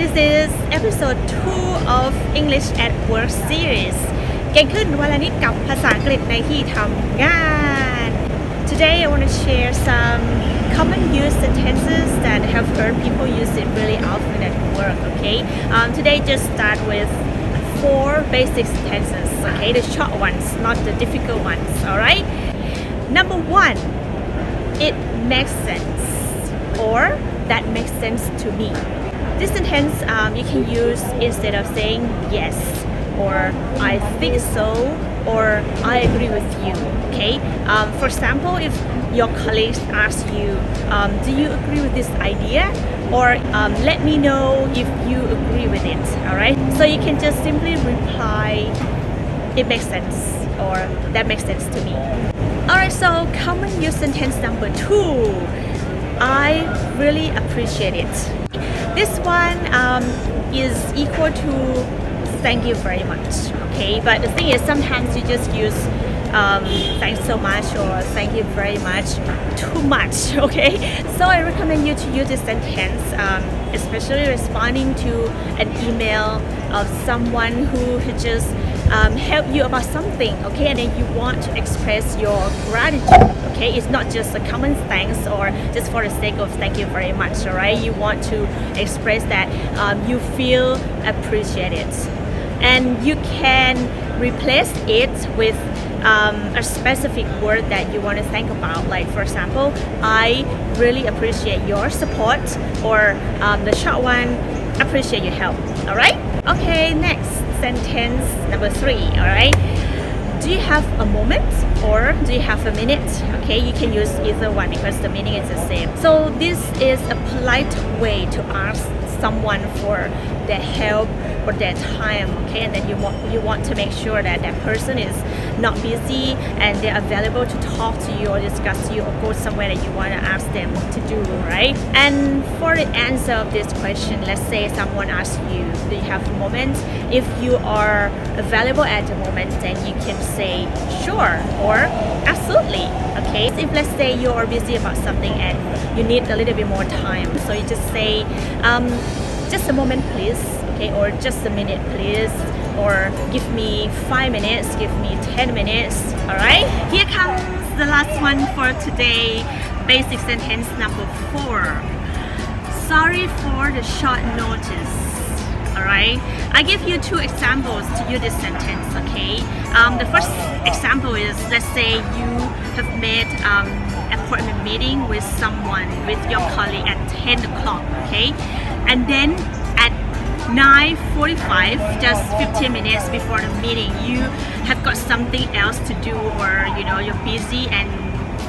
This is episode 2 of English at Work series เก่งขึ้นวันละนิดกับภาษาอังกฤษในที่ทำงาน Today I want to share some common use sentences that I have heard people use it really often at work. Okay, today just start with 4 basic sentences. Okay, the short ones, not the difficult ones. All right. Number 1, it makes sense, or that makes sense to me. This sentence you can use instead of saying yes, or I think so, or I agree with you. Okay. For example, if your colleagues ask you, do you agree with this idea? Or let me know if you agree with it. All right. So you can just simply reply, it makes sense, or that makes sense to me. Alright, so common use sentence number 2. I really appreciate it. This one is equal to thank you very much. Okay, but the thing is sometimes you just use thanks so much or thank you very much too much. Okay, so I recommend you to use this sentence, especially responding to an email of someone who just help you about something, okay, and then you want to express your gratitude. Okay, it's not just a common thanks or just for the sake of thank you very much. All right, you want to express that you feel appreciated, and you can replace it with a specific word that you want to think about. Like for example, I really appreciate your support, or the short one, appreciate your help. All right. Okay, next sentence number 3. All right. Do you have a moment or do you have a minute? Okay, you can use either one because the meaning is the same. So this is a polite way to ask someone for their help or their time, okay, and then you want to make sure that that person is not busy and they're available to talk to you or discuss to you or go somewhere that you want to ask them what to do, right? And for the answer of this question, let's say someone asks you, do you have a moment? If you are available at the moment, then you can say sure or absolutely. Okay, so if let's say you are busy about something and you need a little bit more time, so you just say just a moment please, okay, or just a minute please, or give me 5 minutes, give me 10 minutes. All right, here comes the last one for today. Basic sentence number 4. Sorry for the short notice. All right, I give you 2 examples to use this sentence. Okay, the first example is, let's say you have made appointment meeting with someone, with your colleague at 10 o'clock. Okay, and then at 9:45, just 15 minutes before the meeting, you have got something else to do, or you're busy and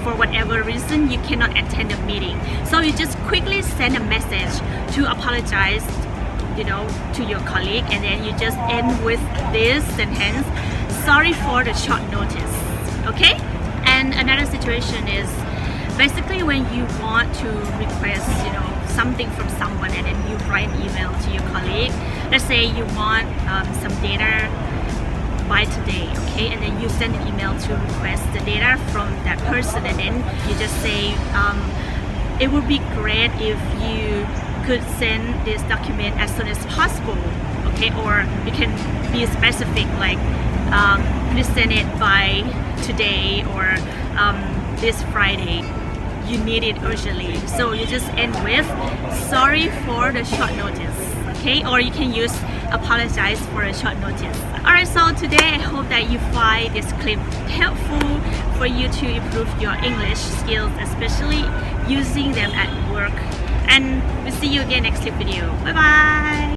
for whatever reason you cannot attend the meeting. So you just quickly send a message to apologize, to your colleague, and then you just end with this sentence, sorry for the short notice. Okay? And another situation is basically when you want to request, something from someone, and then you write an email to your colleague. Let's say you want some data by today, okay, and then you send an email to request the data from that person, and then you just say it would be great if you could send this document as soon as possible, okay, or you can be specific, like please send it by today or this Friday. You need it urgently. So you just end with sorry for the short notice, okay, or you can use apologize for a short notice. Alright, so today I hope that you find this clip helpful for you to improve your English skills, especially using them at work. And we'll see you again next clip video. Bye bye.